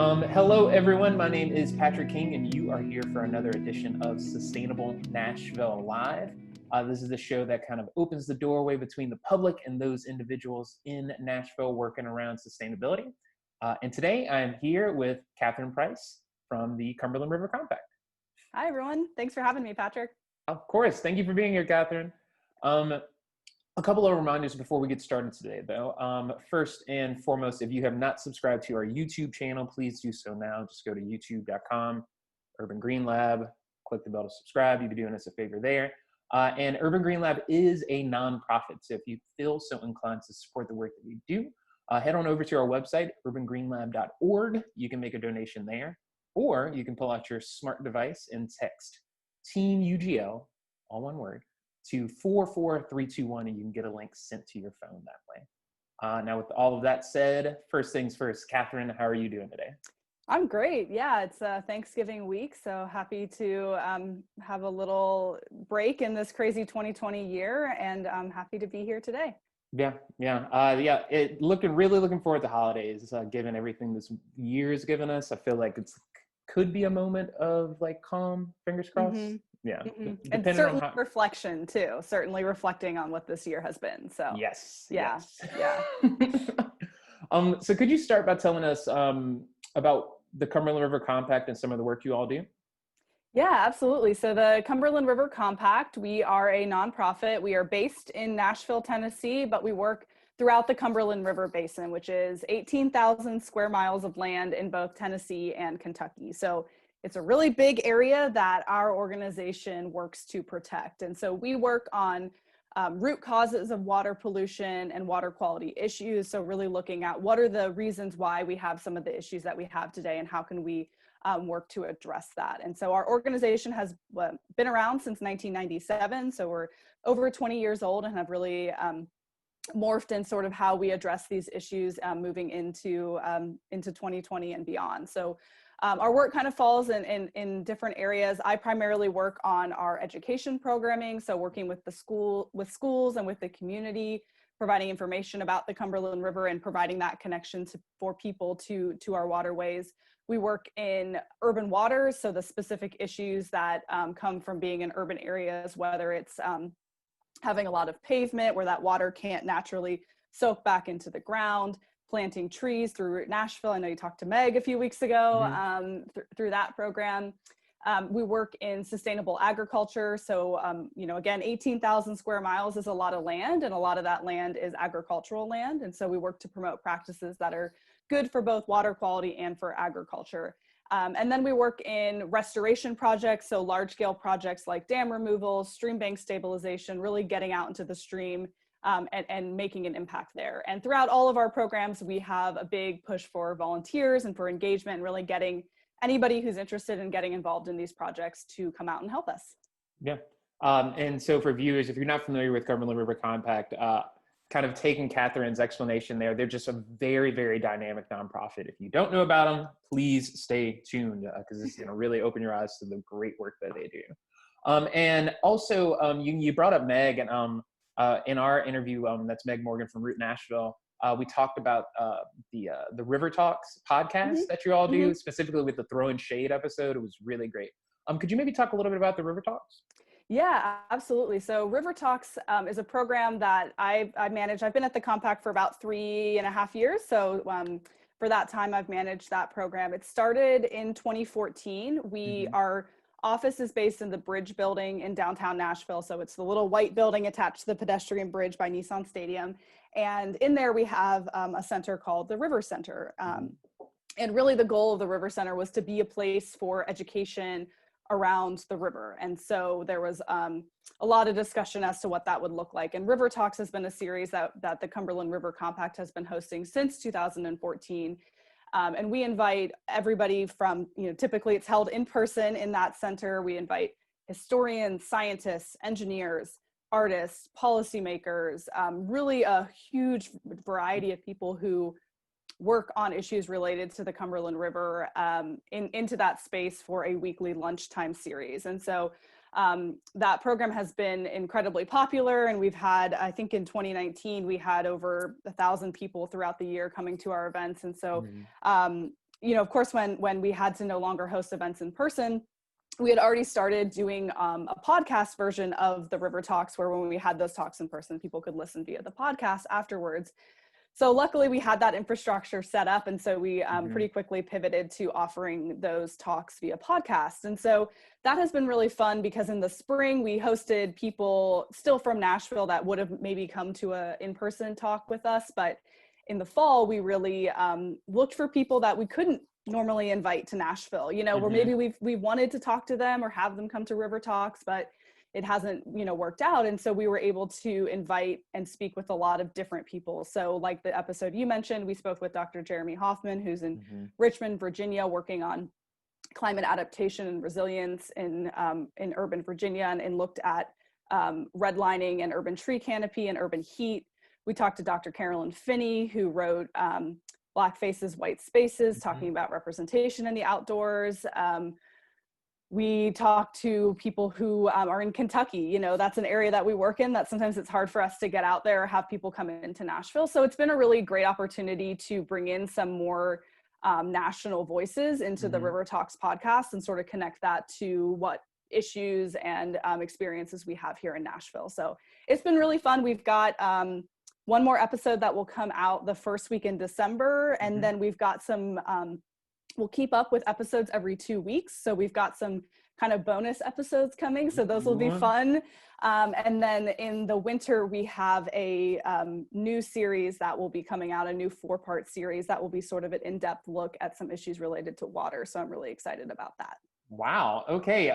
Hello, everyone. My name is Patrick King, and you are here for another edition of Sustainable Nashville Live. This is the show that kind of opens the doorway between the public and those individuals in Nashville working around sustainability. And today I'm here with Catherine Price from the Cumberland River Compact. Hi, everyone. Thanks for having me, Patrick. Of course. Thank you for being here, Catherine. A couple of reminders before we get started today, though. First and foremost, if you have not subscribed to our YouTube channel, please do so now. Just go to youtube.com, Urban Green Lab, click the bell to subscribe. You'd be doing us a favor there. And Urban Green Lab is a nonprofit, so if you feel so inclined to support the work that we do, head on over to our website, urbangreenlab.org. You can make a donation there, or you can pull out your smart device and text Team UGL, all one word, to 44321, and you can get a link sent to your phone that way. Now, with all of that said, first things first, Catherine, how are you doing today? I'm great. Yeah, it's Thanksgiving week, so happy to have a little break in this crazy 2020 year, and I'm happy to be here today. Yeah. Really looking forward to holidays, given everything this year's given us. I feel like could be a moment of like calm, fingers crossed. Mm-hmm. Yeah. Mm-hmm. And certainly reflection too, certainly reflecting on what this year has been. So yes. Yeah. So could you start by telling us about the Cumberland River Compact and some of the work you all do? Yeah, absolutely. So the Cumberland River Compact, we are a nonprofit. We are based in Nashville, Tennessee, but we work throughout the Cumberland River Basin, which is 18,000 square miles of land in both Tennessee and Kentucky. So it's a really big area that our organization works to protect. And so we work on root causes of water pollution and water quality issues. So really looking at what are the reasons why we have some of the issues that we have today and how can we work to address that. And so our organization has been around since 1997. So we're over 20 years old and have really morphed in sort of how we address these issues moving into 2020 and beyond. So our work kind of falls in different areas. I primarily work on our education programming, so working with schools and with the community, providing information about the Cumberland River and providing that connection for people to our waterways. We work in urban waters, so the specific issues that come from being in urban areas, whether it's having a lot of pavement where that water can't naturally soak back into the ground, planting trees through Route Nashville. I know you talked to Meg a few weeks ago through that program. We work in sustainable agriculture. So, again, 18,000 square miles is a lot of land, and a lot of that land is agricultural land. And so we work to promote practices that are good for both water quality and for agriculture. And then we work in restoration projects, so large scale projects like dam removal, stream bank stabilization, really getting out into the stream and making an impact there. And throughout all of our programs, we have a big push for volunteers and for engagement and really getting anybody who's interested in getting involved in these projects to come out and help us. Yeah. And so for viewers, if you're not familiar with Cumberland River Compact, kind of taking Catherine's explanation there, they're just a very, very dynamic nonprofit. If you don't know about them, please stay tuned because it's going to really open your eyes to the great work that they do. And also, you brought up Meg, and in our interview, that's Meg Morgan from Route Nashville, we talked about the River Talks podcast that you all do, specifically with the Throwing Shade episode. It was really great. Could you maybe talk a little bit about the River Talks? Yeah, absolutely. So River Talks is a program that I manage. I've been at the Compact for about 3.5 years. So for that time, I've managed that program. It started in 2014. Our office is based in the Bridge building in downtown Nashville. So it's the little white building attached to the pedestrian bridge by Nissan Stadium. And in there we have a center called the River Center. And really the goal of the River Center was to be a place for education around the river. And so there was a lot of discussion as to what that would look like. And River Talks has been a series that the Cumberland River Compact has been hosting since 2014. And we invite everybody from, typically it's held in person in that center. We invite historians, scientists, engineers, artists, policymakers, really a huge variety of people who work on issues related to the Cumberland River into that space for a weekly lunchtime series. And so that program has been incredibly popular, and we've had, I think in 2019, we had over 1,000 people throughout the year coming to our events. And so of course, when we had to no longer host events in person, we had already started doing a podcast version of the River Talks, where when we had those talks in person, people could listen via the podcast afterwards. So luckily we had that infrastructure set up. And so we pretty quickly pivoted to offering those talks via podcast. And so that has been really fun, because in the spring we hosted people still from Nashville that would have maybe come to a in-person talk with us. But in the fall, we really looked for people that we couldn't normally invite to Nashville, where maybe we wanted to talk to them or have them come to River Talks, but it hasn't, worked out. And so we were able to invite and speak with a lot of different people. So like the episode you mentioned, we spoke with Dr. Jeremy Hoffman, who's in Richmond, Virginia, working on climate adaptation and resilience in urban Virginia, and looked at redlining and urban tree canopy and urban heat. We talked to Dr. Carolyn Finney, who wrote Black Faces, White Spaces, talking about representation in the outdoors. We talked to people who are in Kentucky. That's an area that we work in, that sometimes it's hard for us to get out there or have people come into Nashville. So it's been a really great opportunity to bring in some more national voices into the River Talks podcast and sort of connect that to what issues and experiences we have here in Nashville. So it's been really fun. We've got one more episode that will come out the first week in December. And then we've got some, we'll keep up with episodes every 2 weeks. So we've got some kind of bonus episodes coming. So those will be fun. And then in the winter, we have a new series that will be coming out, a new 4-part series that will be sort of an in-depth look at some issues related to water. So I'm really excited about that. Wow. Okay.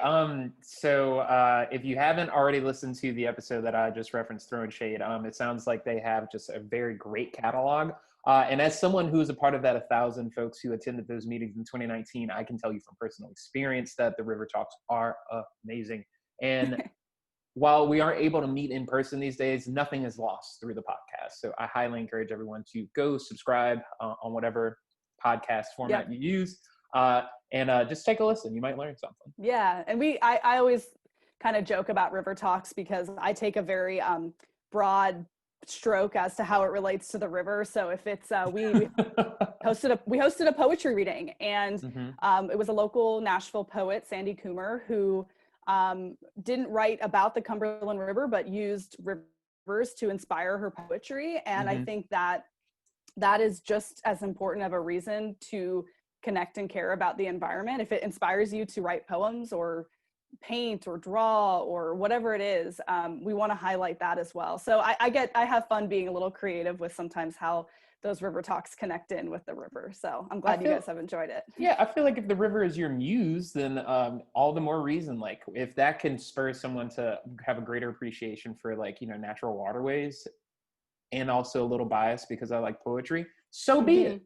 So if you haven't already listened to the episode that I just referenced, Throwing Shade, it sounds like they have just a very great catalog. And as someone who's a part of that 1,000 folks who attended those meetings in 2019, I can tell you from personal experience that the River Talks are amazing. And while we aren't able to meet in person these days, nothing is lost through the podcast. So I highly encourage everyone to go subscribe on whatever podcast format you use. And just take a listen. You might learn something. Yeah. And I always kind of joke about River Talks, because I take a very broad stroke as to how it relates to the river. So if it's we hosted a poetry reading, and it was a local Nashville poet, Sandy Coomer, who didn't write about the Cumberland River, but used rivers to inspire her poetry. And I think that is just as important of a reason to connect and care about the environment. If it inspires you to write poems or paint or draw or whatever it is, we want to highlight that as well. So I have fun being a little creative with sometimes how those River Talks connect in with the river. So I'm glad you guys have enjoyed it. Yeah, I feel like if the river is your muse, then all the more reason, like if that can spur someone to have a greater appreciation for natural waterways, and also a little bias because I like poetry, so be it,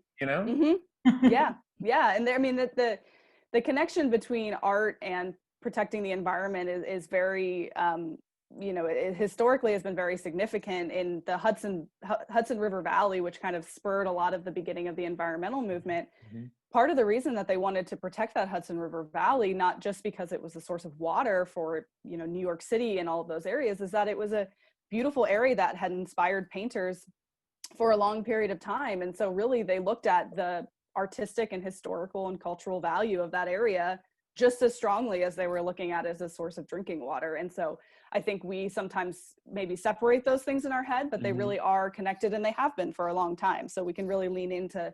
Yeah. And the connection between art and protecting the environment is very, it historically has been very significant in the Hudson River Valley, which kind of spurred a lot of the beginning of the environmental movement. Part of the reason that they wanted to protect that Hudson River Valley, not just because it was a source of water for, New York City and all of those areas, is that it was a beautiful area that had inspired painters for a long period of time. And so really they looked at the artistic and historical and cultural value of that area just as strongly as they were looking at it as a source of drinking water. And so I think we sometimes maybe separate those things in our head, but they really are connected, and they have been for a long time. So we can really lean into,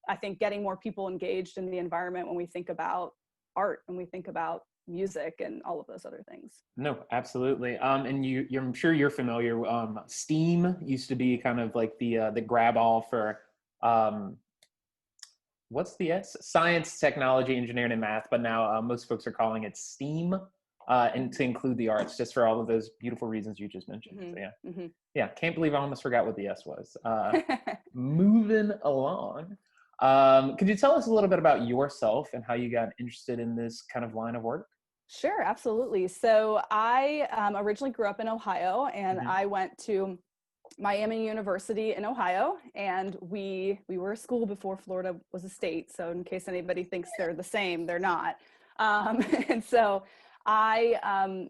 I think, getting more people engaged in the environment when we think about art and we think about music and all of those other things. No, absolutely. And I'm sure you're familiar. STEAM used to be kind of like the grab all for what's the S? Science, technology, engineering, and math. But now most folks are calling it STEAM, and to include the arts, just for all of those beautiful reasons you just mentioned. So yeah, can't believe I almost forgot what the S was. Moving along. Could you tell us a little bit about yourself and how you got interested in this kind of line of work? Sure, absolutely. So I originally grew up in Ohio, and I went to Miami University in Ohio, and we were a school before Florida was a state. So in case anybody thinks they're the same, they're not. And so I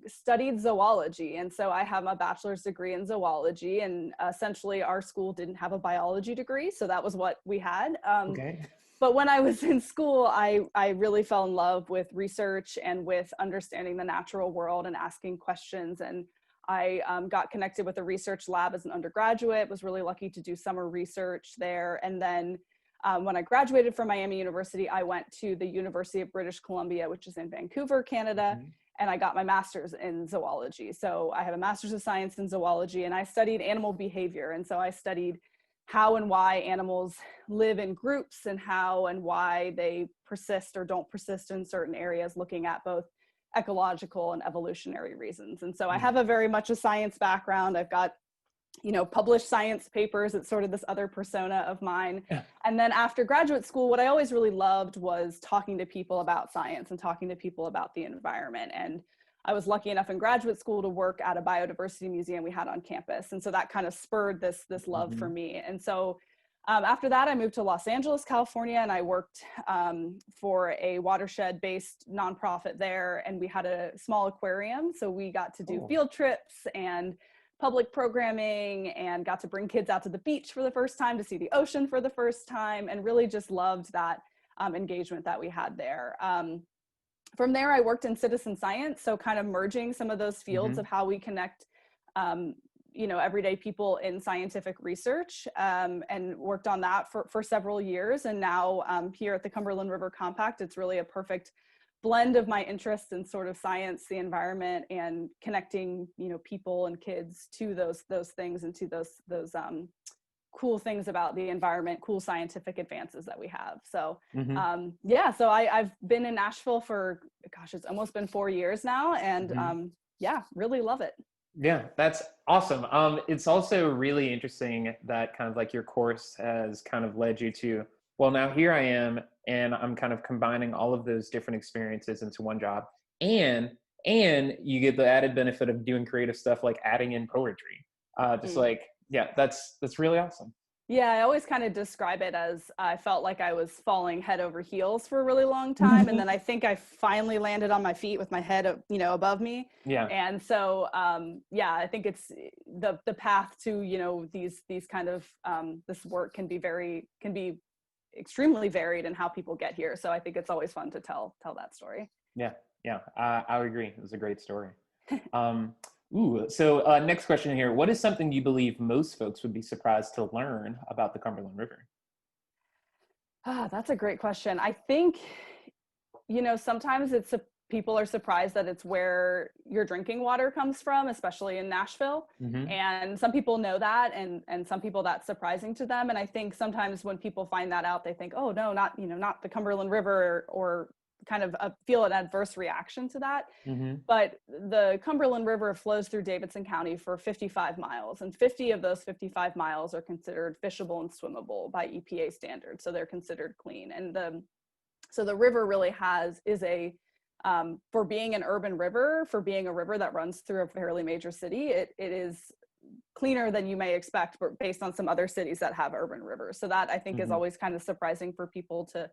studied zoology. And so I have a bachelor's degree in zoology, and essentially our school didn't have a biology degree. So that was what we had. Okay. but when I was in school, I really fell in love with research and with understanding the natural world and asking questions. And I got connected with a research lab as an undergraduate, was really lucky to do summer research there. And then when I graduated from Miami University, I went to the University of British Columbia, which is in Vancouver, Canada, and I got my master's in zoology. So I have a master's of science in zoology, and I studied animal behavior. And so I studied how and why animals live in groups and how and why they persist or don't persist in certain areas, looking at both ecological and evolutionary reasons. And so I have a very much a science background. I've got, published science papers. It's sort of this other persona of mine. And then after graduate school, what I always really loved was talking to people about science and talking to people about the environment. And I was lucky enough in graduate school to work at a biodiversity museum we had on campus. And so that kind of spurred this love for me. And so after that, I moved to Los Angeles, California, and I worked for a watershed-based nonprofit there. And we had a small aquarium. So we got to do field trips and public programming and got to bring kids out to the beach for the first time, to see the ocean for the first time, and really just loved that engagement that we had there. From there, I worked in citizen science, so kind of merging some of those fields of how we connect everyday people in scientific research, and worked on that for several years. And now here at the Cumberland River Compact, it's really a perfect blend of my interests in sort of science, the environment, and connecting, people and kids to those things and to those cool things about the environment, cool scientific advances that we have. So so I've been in Nashville for, it's almost been 4 years now, and really love it. Yeah, that's awesome. It's also really interesting that kind of like your course has kind of led you to, well, now here I am, and I'm kind of combining all of those different experiences into one job, and you get the added benefit of doing creative stuff like adding in poetry. That's really awesome. Yeah, I always kind of describe it as I felt like I was falling head over heels for a really long time. And then I think I finally landed on my feet with my head, above me. Yeah. And so, I think it's the path to, these kind of, this work can be extremely varied in how people get here. So I think it's always fun to tell that story. Yeah. I would agree. It was a great story. So next question here. What is something you believe most folks would be surprised to learn about the Cumberland River? That's a great question. I think, sometimes people are surprised that it's where your drinking water comes from, especially in Nashville. And some people know that, and some people that's surprising to them. And I think sometimes when people find that out, they think, oh no, not the Cumberland River, or kind of feel an adverse reaction to that. But the Cumberland River flows through Davidson County for 55 miles, and 50 of those 55 miles are considered fishable and swimmable by EPA standards. So they're considered clean. And the river really is a, for being an urban river, for being a river that runs through a fairly major city, it is cleaner than you may expect, but based on some other cities that have urban rivers. So that I think is always kind of surprising for people to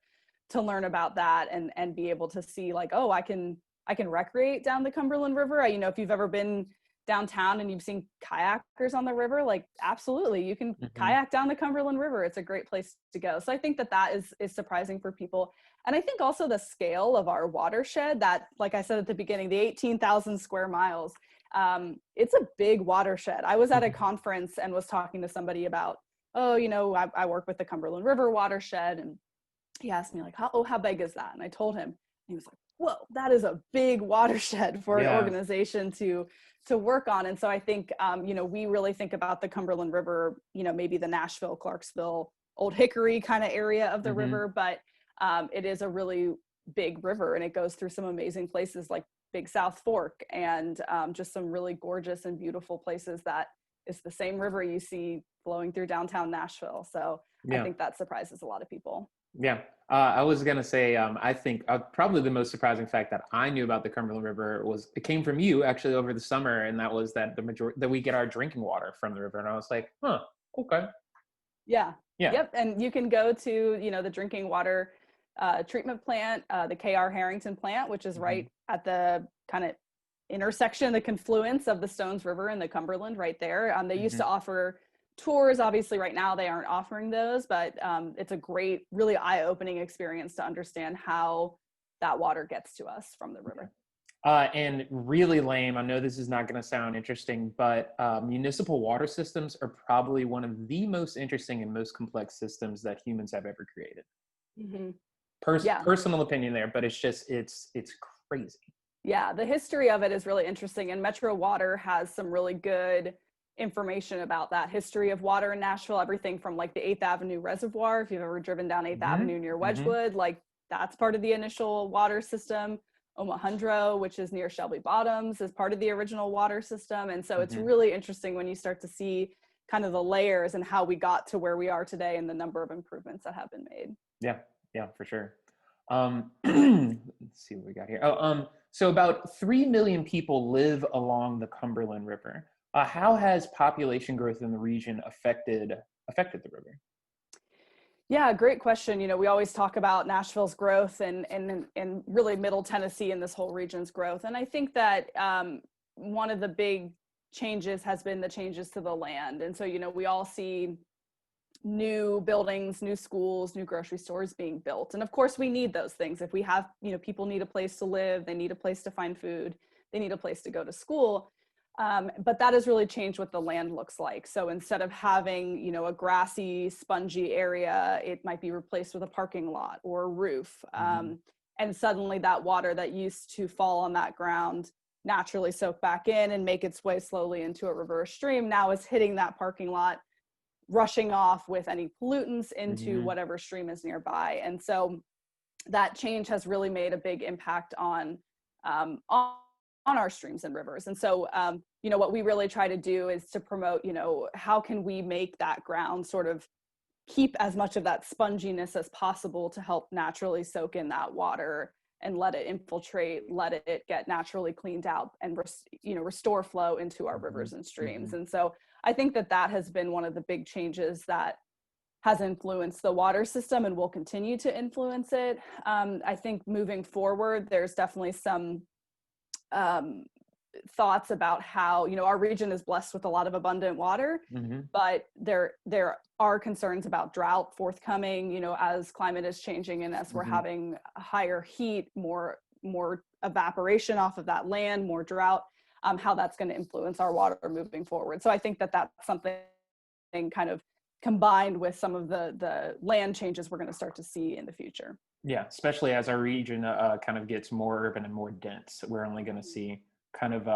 learn about that and be able to see like, oh, I can recreate down the Cumberland River. If you've ever been downtown and you've seen kayakers on the river, like absolutely, you can kayak down the Cumberland River. It's a great place to go. So I think that is surprising for people. And I think also the scale of our watershed, that, like I said at the beginning, the 18,000 square miles, it's a big watershed. I was at a conference and was talking to somebody about, I work with the Cumberland River watershed, and he asked me like, how big is that? And I told him, and he was like, whoa, that is a big watershed for an organization to work on. And so I think, we really think about the Cumberland River, maybe the Nashville, Clarksville, Old Hickory kind of area of the river, but it is a really big river, and it goes through some amazing places like Big South Fork, and just some really gorgeous and beautiful places that is the same river you see flowing through downtown Nashville. So I think that surprises a lot of people. Yeah. I was going to say, I think probably the most surprising fact that I knew about the Cumberland River it came from you actually over the summer. And that was that that we get our drinking water from the river. And I was like, okay. Yeah. Yep. And you can go to, the drinking water treatment plant, the KR Harrington plant, which is right at the kind of intersection, the confluence of the Stones River and the Cumberland right there. They used to offer tours. Obviously right now they aren't offering those, but it's a great, really eye-opening experience to understand how that water gets to us from the river. And really lame, I know this is not going to sound interesting, but municipal water systems are probably one of the most interesting and most complex systems that humans have ever created. Mm-hmm. Personal opinion there, but it's just, it's crazy. Yeah, the history of it is really interesting, and Metro Water has some really good information about that history of water in Nashville, everything from like the 8th Avenue Reservoir, if you've ever driven down 8th Avenue near Wedgwood, like that's part of the initial water system. Omohundro, which is near Shelby Bottoms, is part of the original water system. And so it's really interesting when you start to see kind of the layers and how we got to where we are today and the number of improvements that have been made. Yeah, for sure. Let's see what we got here. So about 3 million people live along the Cumberland River. How has population growth in the region affected the river? Yeah, great question. You know, we always talk about Nashville's growth and really Middle Tennessee and this whole region's growth. And I think that one of the big changes has been the changes to the land. And so, you know, we all see new buildings, new schools, new grocery stores being built. And of course we need those things. If we have, you know, people need a place to live, they need a place to find food, they need a place to go to school. But that has really changed what the land looks like. So instead of having, you know, a grassy, spongy area, it might be replaced with a parking lot or a roof. And suddenly that water that used to fall on that ground, naturally soak back in and make its way slowly into a river or stream, now is hitting that parking lot, rushing off with any pollutants into whatever stream is nearby. And so that change has really made a big impact on our streams and rivers. And so, you know, what we really try to do is to promote, you know, how can we make that ground sort of keep as much of that sponginess as possible to help naturally soak in that water and let it infiltrate, let it get naturally cleaned out and, you know, restore flow into our rivers and streams. And so I think that that has been one of the big changes that has influenced the water system and will continue to influence it. I think moving forward, there's definitely some thoughts about how, you know, our region is blessed with a lot of abundant water, but there are concerns about drought forthcoming, you know, as climate is changing and as we're having higher heat, more evaporation off of that land, more drought, how that's going to influence our water moving forward. So I think that that's something kind of combined with some of the land changes we're going to start to see in the future. Yeah, especially as our region kind of gets more urban and more dense, we're only going to see kind of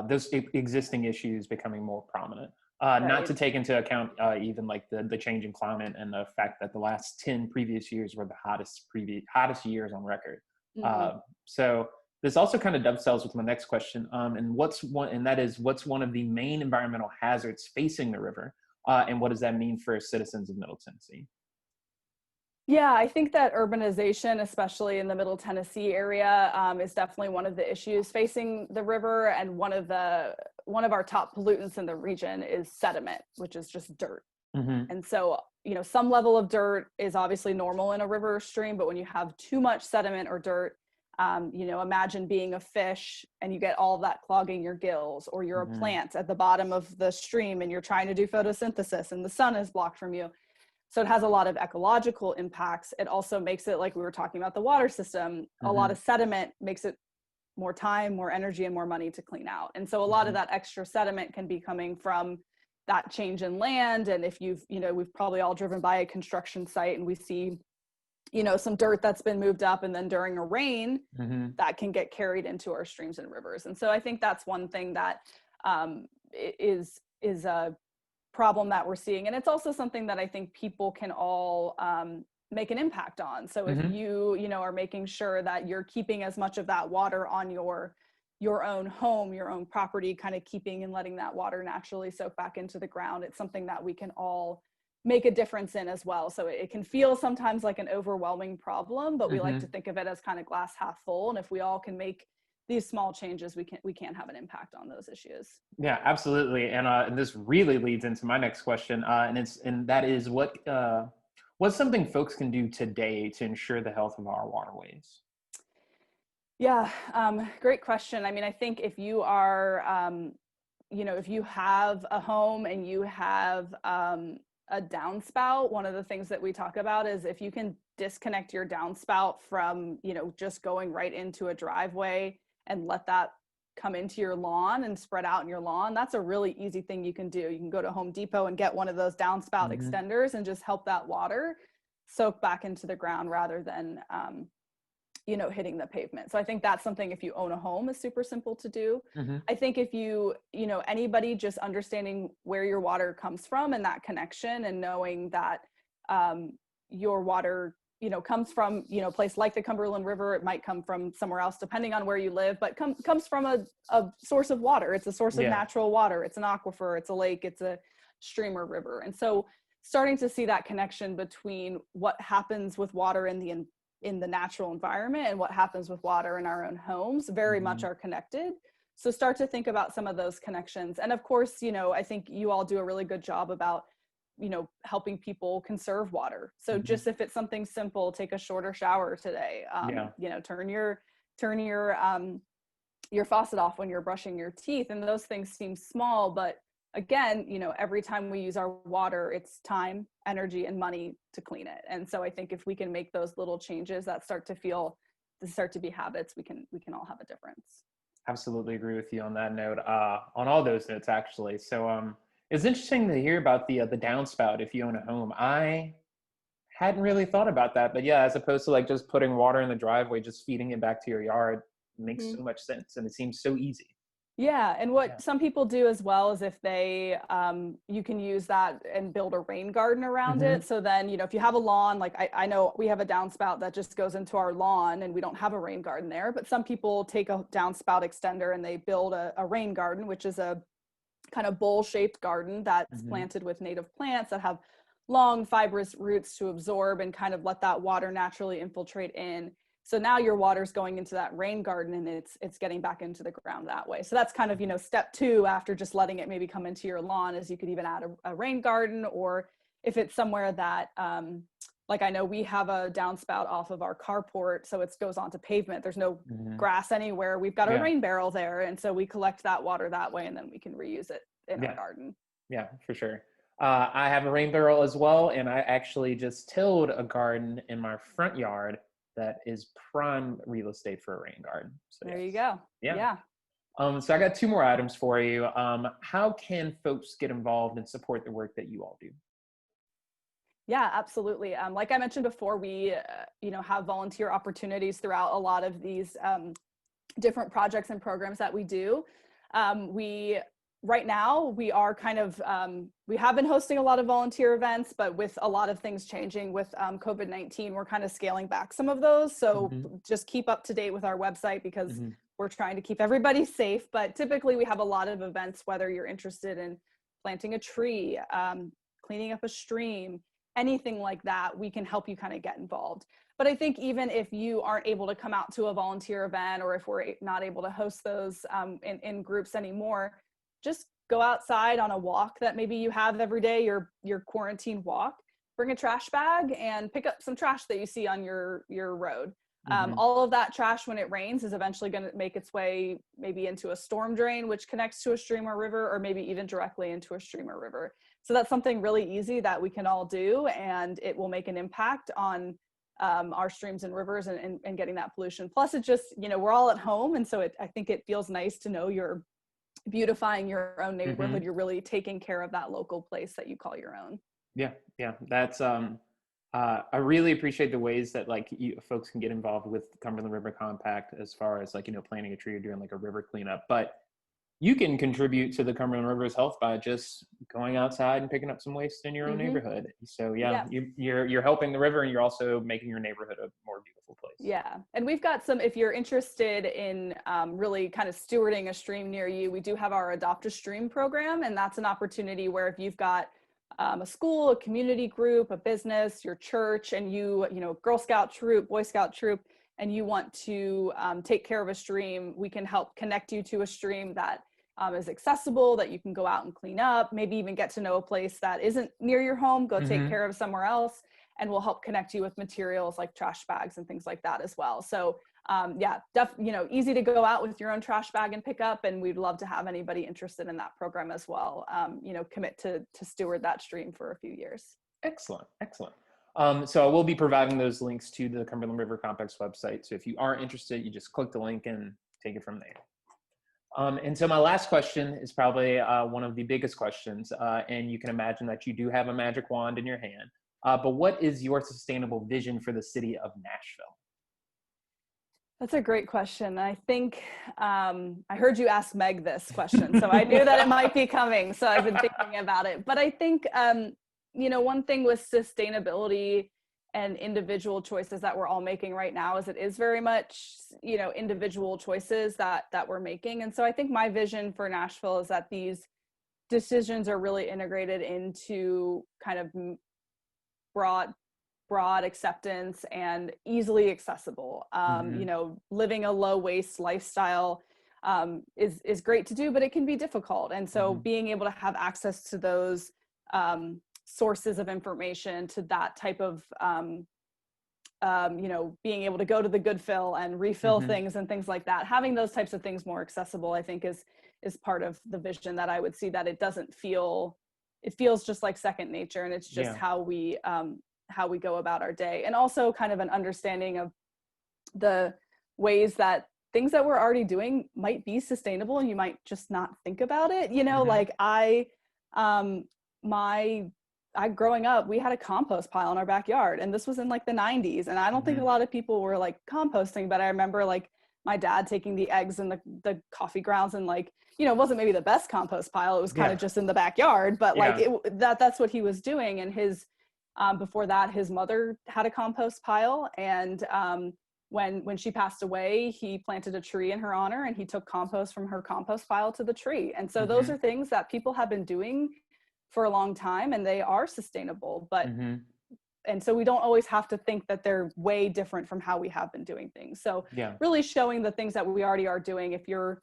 those existing issues becoming more prominent. Right. Not to take into account even like the change in climate and the fact that the last 10 previous years were the hottest years on record. So this also kind of dovetails with my next question. And what's one of the main environmental hazards facing the river? And what does that mean for citizens of Middle Tennessee? Yeah, I think that urbanization, especially in the Middle Tennessee area, is definitely one of the issues facing the river. And one of our top pollutants in the region is sediment, which is just dirt. And so, you know, some level of dirt is obviously normal in a river or stream, but when you have too much sediment or dirt, you know, imagine being a fish and you get all of that clogging your gills, or you're a plant at the bottom of the stream and you're trying to do photosynthesis and the sun is blocked from you. So it has a lot of ecological impacts. It also makes it, like we were talking about the water system, a lot of sediment makes it more time, more energy, and more money to clean out. And so a lot of that extra sediment can be coming from that change in land. And if we've probably all driven by a construction site and we see, you know, some dirt that's been moved up, and then during a rain, that can get carried into our streams and rivers. And so I think that's one thing that is a problem that we're seeing. And it's also something that I think people can all make an impact on. So if you know, are making sure that you're keeping as much of that water on your own home, your own property, kind of keeping and letting that water naturally soak back into the ground, it's something that we can all make a difference in as well. So it can feel sometimes like an overwhelming problem, but we like to think of it as kind of glass half full. And if we all can make these small changes, we can have an impact on those issues. Yeah, absolutely. And this really leads into my next question. And that is what's something folks can do today to ensure the health of our waterways? Yeah, great question. I mean, I think if you are if you have a home and you have a downspout, one of the things that we talk about is if you can disconnect your downspout from, just going right into a driveway and let that come into your lawn and spread out in your lawn, that's a really easy thing you can do. You can go to Home Depot and get one of those downspout extenders and just help that water soak back into the ground rather than, hitting the pavement. So I think that's something, if you own a home, is super simple to do. I think if anybody just understanding where your water comes from and that connection and knowing that your water comes from, a place like the Cumberland River. It might come from somewhere else, depending on where you live, but comes from a source of water. It's a source of natural water. It's an aquifer, it's a lake, it's a stream or river. And so starting to see that connection between what happens with water in the natural environment and what happens with water in our own homes very much are connected. So start to think about some of those connections. And of course, I think you all do a really good job about helping people conserve water. So just if it's something simple, take a shorter shower today. Turn your faucet off when you're brushing your teeth. And those things seem small, but again, every time we use our water, it's time, energy, and money to clean it. And so I think if we can make those little changes that start to be habits, we can all have a difference. Absolutely agree with you on that note, on all those notes, actually. So, it's interesting to hear about the downspout if you own a home. I hadn't really thought about that, but yeah, as opposed to like just putting water in the driveway, just feeding it back to your yard makes so much sense, and it seems so easy. Yeah, and what some people do as well is if they, you can use that and build a rain garden around it. So then, if you have a lawn, like I know we have a downspout that just goes into our lawn and we don't have a rain garden there, but some people take a downspout extender and they build a rain garden, which is a kind of bowl-shaped garden that's planted with native plants that have long fibrous roots to absorb and kind of let that water naturally infiltrate in. So now your water's going into that rain garden and it's getting back into the ground that way. So that's kind of, step 2 after just letting it maybe come into your lawn, is you could even add a rain garden, or if it's somewhere that, like I know we have a downspout off of our carport, so it goes onto pavement. There's no grass anywhere. We've got a rain barrel there. And so we collect that water that way, and then we can reuse it in our garden. Yeah, for sure. I have a rain barrel as well, and I actually just tilled a garden in my front yard that is prime real estate for a rain garden. So there you go. Yeah. So I got 2 more items for you. How can folks get involved and support the work that you all do? Yeah, absolutely. Like I mentioned before, we, have volunteer opportunities throughout a lot of these different projects and programs that we do. Right now, we are kind of, we have been hosting a lot of volunteer events, but with a lot of things changing with COVID-19, we're kind of scaling back some of those. So just keep up to date with our website, because we're trying to keep everybody safe. But typically we have a lot of events, whether you're interested in planting a tree, cleaning up a stream, anything like that, we can help you kind of get involved. But I think even if you aren't able to come out to a volunteer event, or if we're not able to host those in groups anymore, just go outside on a walk that maybe you have every day, your quarantine walk. Bring a trash bag and pick up some trash that you see on your road. All of that trash, when it rains, is eventually going to make its way maybe into a storm drain, which connects to a stream or river, or maybe even directly into a stream or river. So that's something really easy that we can all do, and it will make an impact on our streams and rivers and getting that pollution. Plus, it just, we're all at home, and so I think it feels nice to know you're beautifying your own neighborhood. You're really taking care of that local place that you call your own. Yeah. That's I really appreciate the ways that folks can get involved with the Cumberland River Compact, as far as planting a tree or doing a river cleanup. But you can contribute to the Cumberland River's health by just going outside and picking up some waste in your own neighborhood. So you're helping the river, and you're also making your neighborhood a more beautiful place. Yeah. And we've got some, if you're interested in really kind of stewarding a stream near you, we do have our Adopt a Stream program. And that's an opportunity where if you've got a school, a community group, a business, your church, and Girl Scout troop, Boy Scout troop, and you want to take care of a stream, we can help connect you to a stream that is accessible, that you can go out and clean up, maybe even get to know a place that isn't near your home, go take care of somewhere else, and we'll help connect you with materials like trash bags and things like that as well. So easy to go out with your own trash bag and pick up. And we'd love to have anybody interested in that program as well. Commit to steward that stream for a few years. Excellent. Excellent. So I will be providing those links to the Cumberland River Compact's website. So if you are interested, you just click the link and take it from there. And so my last question is probably one of the biggest questions. And you can imagine that you do have a magic wand in your hand. But what is your sustainable vision for the city of Nashville? That's a great question. I think I heard you ask Meg this question, so I knew that it might be coming. So I've been thinking about it. But I think, one thing with sustainability and individual choices that we're all making right now is it is very much, individual choices that we're making. And so I think my vision for Nashville is that these decisions are really integrated into kind of broad acceptance and easily accessible. Living a low waste lifestyle is great to do, but it can be difficult. And so being able to have access to those sources of information, to that type of, being able to go to the good fill and refill things and things like that, having those types of things more accessible, I think is part of the vision that I would see, that it feels just like second nature. And it's just how we go about our day. And also kind of an understanding of the ways that things that we're already doing might be sustainable and you might just not think about it. Like growing up, we had a compost pile in our backyard, and this was in like the 90s. And I don't think a lot of people were like composting, but I remember like my dad taking the eggs and the coffee grounds and like, it wasn't maybe the best compost pile. It was kind of just in the backyard, but like that's what he was doing. And before that, his mother had a compost pile, and when she passed away, he planted a tree in her honor, and he took compost from her compost pile to the tree. And so those are things that people have been doing for a long time, and they are sustainable, but and so we don't always have to think that they're way different from how we have been doing things. So really showing the things that we already are doing. If you're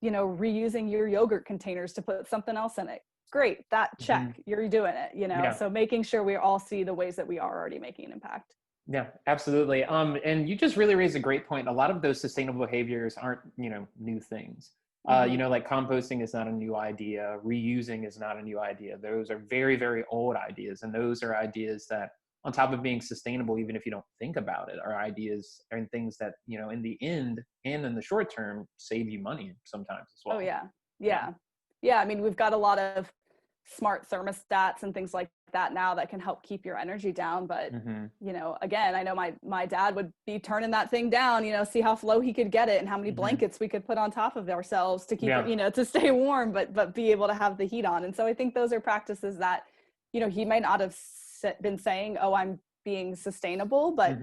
reusing your yogurt containers to put something else in it, great, that check, you're doing it, so making sure we all see the ways that we are already making an impact. Yeah, absolutely. And you just really raised a great point. A lot of those sustainable behaviors aren't, new things. Like composting is not a new idea. Reusing is not a new idea. Those are very, very old ideas. And those are ideas that, on top of being sustainable, even if you don't think about it, are ideas and things that, in the end and in the short term, save you money sometimes as well. Oh, yeah. I mean, we've got a lot of smart thermostats and things like that now that can help keep your energy down. But, again, I know my dad would be turning that thing down, see how low he could get it and how many blankets we could put on top of ourselves to keep it, to stay warm, but be able to have the heat on. And so I think those are practices that, he might not have been saying, oh, I'm being sustainable, but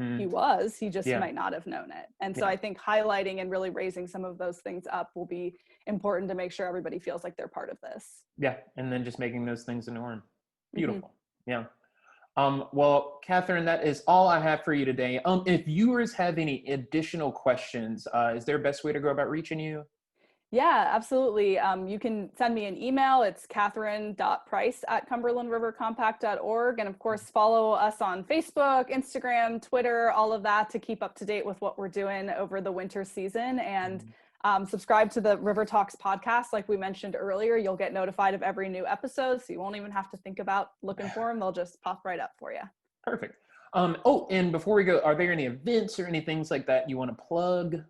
he just might not have known it. And so I think highlighting and really raising some of those things up will be important to make sure everybody feels like they're part of this. Yeah. And then just making those things a norm. Beautiful. Yeah. Well, Catherine, that is all I have for you today. If viewers have any additional questions, is there a best way to go about reaching you? Yeah, absolutely. You can send me an email. It's catherine.price@cumberlandrivercompact.org. And of course, follow us on Facebook, Instagram, Twitter, all of that to keep up to date with what we're doing over the winter season. And subscribe to the River Talks podcast. Like we mentioned earlier, you'll get notified of every new episode, so you won't even have to think about looking for them. They'll just pop right up for you. Perfect. And before we go, are there any events or any things like that you want to plug?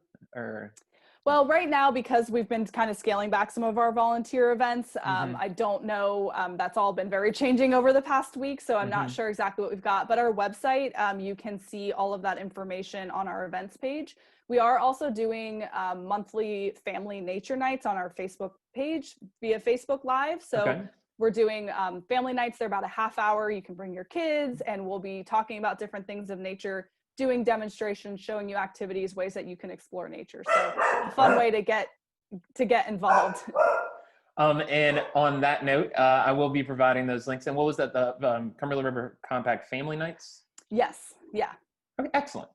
Well, right now, because we've been kind of scaling back some of our volunteer events, I don't know, that's all been very changing over the past week, so I'm not sure exactly what we've got. But our website, you can see all of that information on our events page. We are also doing monthly family nature nights on our Facebook page via Facebook Live. So we're doing family nights. They're about a half hour. You can bring your kids, and we'll be talking about different things of nature, doing demonstrations, showing you activities, ways that you can explore nature. So a fun way to get involved. And on that note, I will be providing those links. And what was that, the Cumberland River Compact Family Nights? Yes. Yeah. Okay, excellent.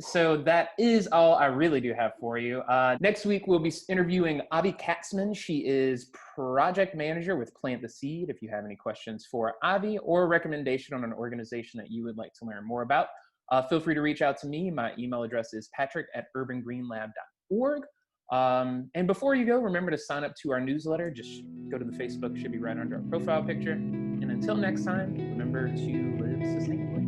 So that is all I really do have for you. Next week, we'll be interviewing Avi Katzman. She is project manager with Plant the Seed. If you have any questions for Avi or a recommendation on an organization that you would like to learn more about, Feel free to reach out to me. My email address is patrick@urbangreenlab.org. And before you go, remember to sign up to our newsletter. Just go to the Facebook, should be right under our profile picture. And until next time, remember to live sustainably.